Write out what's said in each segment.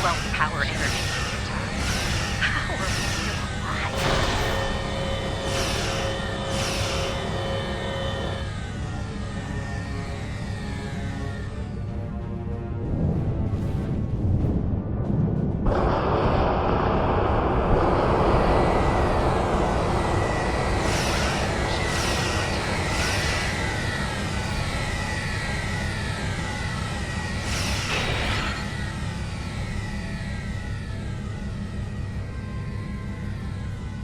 12 power energy. How are we still alive?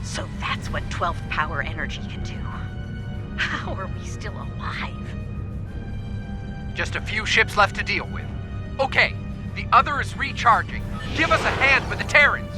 So that's what 12th power energy can do. How are we still alive? Just a few ships left to deal with. Okay, the other is recharging. Give us a hand with the Terrans.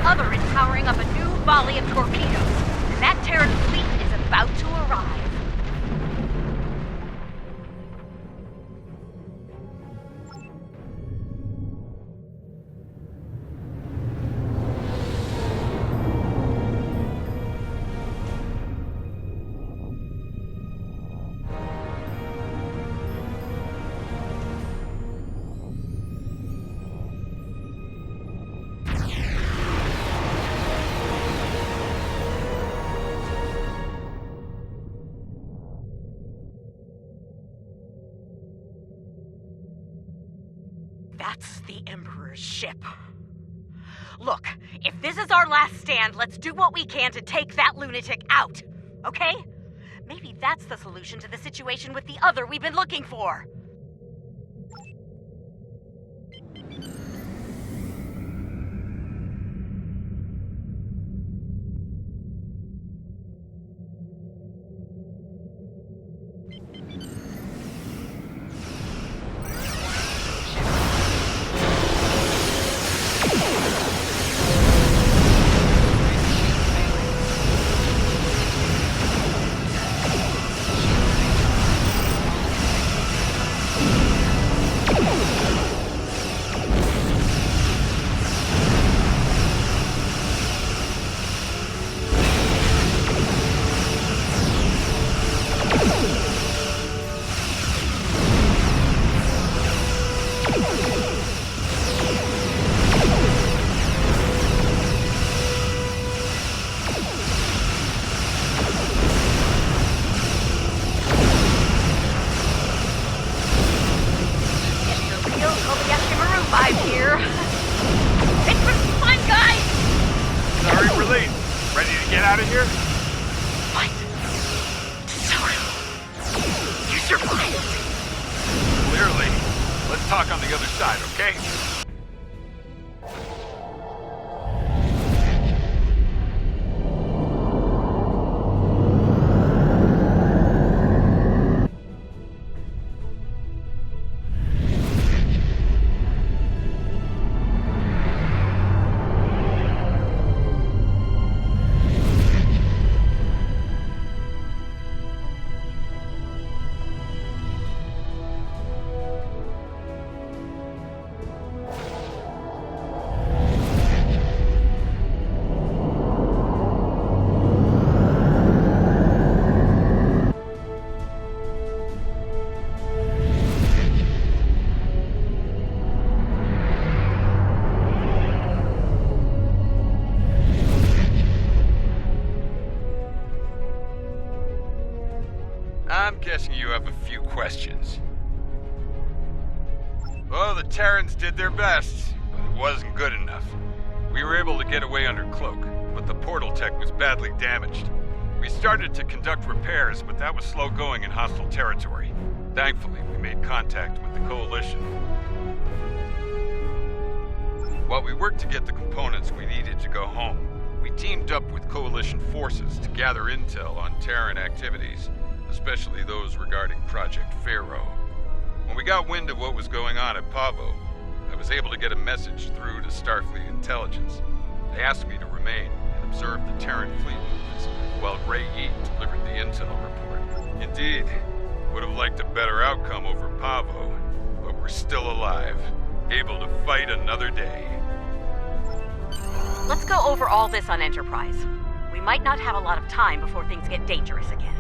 Other is powering up a new volley of torpedoes, and that Terran fleet is about to arrive. That's the Emperor's ship. Look, if this is our last stand, let's do what we can to take that lunatic out, okay? Maybe that's the solution to the situation with the other we've been looking for. Out of here? What? So, you survived? Clearly. Let's talk on the other side, okay? I'm guessing you have a few questions. Well, the Terrans did their best, but it wasn't good enough. We were able to get away under cloak, but the portal tech was badly damaged. We started to conduct repairs, but that was slow going in hostile territory. Thankfully, we made contact with the Coalition. While we worked to get the components we needed to go home, we teamed up with Coalition forces to gather intel on Terran activities, especially those regarding Project Pharaoh. When we got got wind of what was going on at Pavo, I was able to get a message through to Starfleet Intelligence. They asked me to remain and observe the Terran fleet movements while Ray Yi delivered the intel report. Indeed, would have liked a better outcome over Pavo, but we're still alive, able to fight another day. Let's go over all this on Enterprise. We might not have a lot of time before things get dangerous again.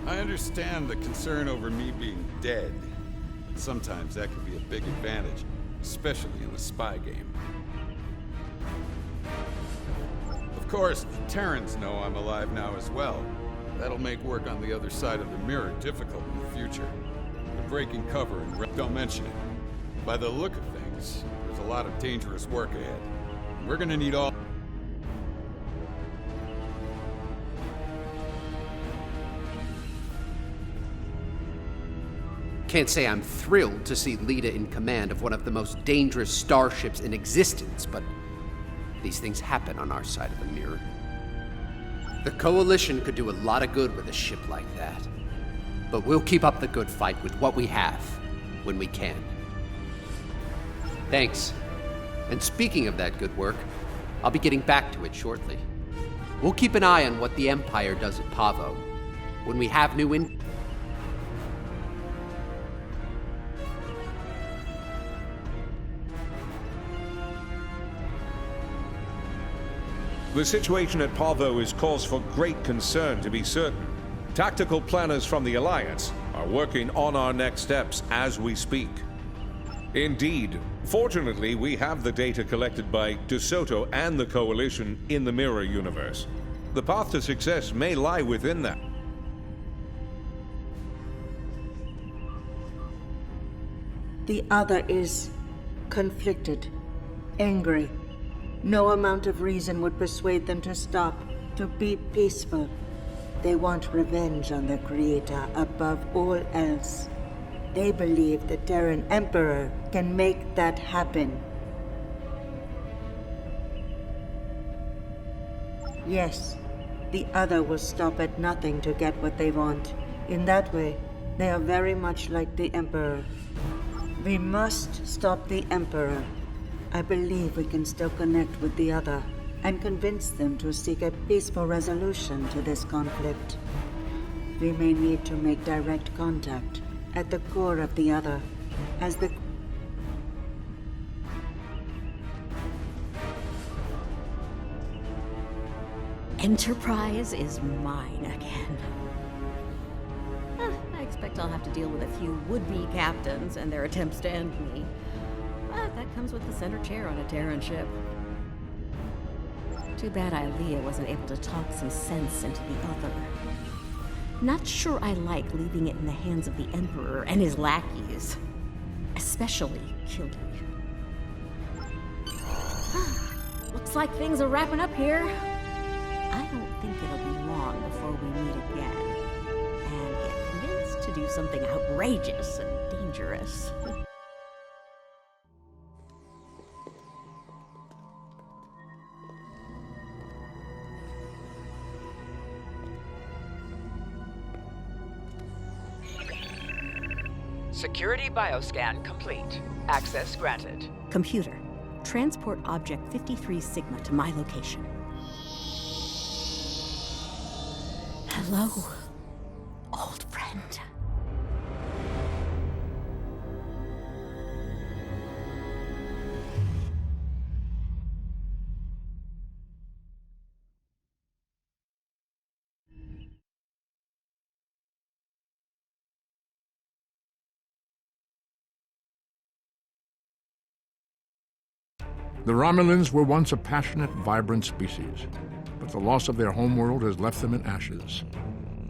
I understand the concern over me being dead, but sometimes that can be a big advantage, especially in a spy game. Of course, the Terrans know I'm alive now as well. That'll make work on the other side of the mirror difficult in the future. The breaking cover and don't mention it. By the look of things, there's a lot of dangerous work ahead. We're gonna need all... Can't say I'm thrilled to see Lita in command of one of the most dangerous starships in existence, but these things happen on our side of the mirror. The Coalition could do a lot of good with a ship like that, but we'll keep up the good fight with what we have, when we can. Thanks. And speaking of that good work, I'll be getting back to it shortly. We'll keep an eye on what the Empire does at Pavo. When we have new The situation at Pavo is cause for great concern, to be certain. Tactical planners from the Alliance are working on our next steps as we speak. Indeed, fortunately, we have the data collected by DeSoto and the Coalition in the Mirror universe. The path to success may lie within that. The other is conflicted, angry. No amount of reason would persuade them to stop, to be peaceful. They want revenge on their creator above all else. They believe the Terran Emperor can make that happen. Yes, the other will stop at nothing to get what they want. In that way, they are very much like the Emperor. We must stop the Emperor. I believe we can still connect with the other and convince them to seek a peaceful resolution to this conflict. We may need to make direct contact at the core of the other, as the... Enterprise is mine again. I expect I'll have to deal with a few would-be captains and their attempts to end me. But that comes with the center chair on a Terran ship. Too bad Ilea wasn't able to talk some sense into the other. Not sure I like leaving it in the hands of the Emperor and his lackeys. Especially Killy. Looks like things are wrapping up here. I don't think it'll be long before we meet again. And get convinced to do something outrageous and dangerous. Security bioscan complete. Access granted. Computer, transport object 53 Sigma to my location. Hello, old friend. The Romulans were once a passionate, vibrant species, but the loss of their homeworld has left them in ashes.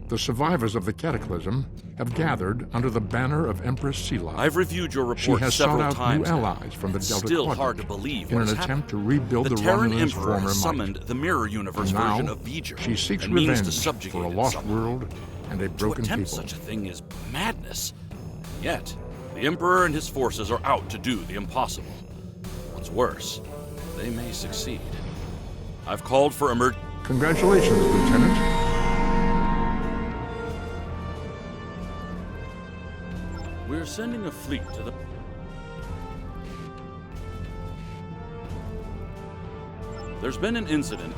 The survivors of the Cataclysm have gathered under the banner of Empress Sela. I've reviewed your She report has several sought out times new now. allies from the It's Delta still Quadrant hard to believe in what an has attempt to happened. rebuild the Terran Romulans' Emperor former has might. summoned the Mirror Universe Now, version of V'ger she seeks and means to revenge subjugate for a it lost somehow. world and a To broken attempt people. such a thing is madness. Yet, the Emperor and his forces are out to do the impossible. What's worse, they may succeed. I've called for Congratulations, Lieutenant. We're sending a fleet to the... There's been an incident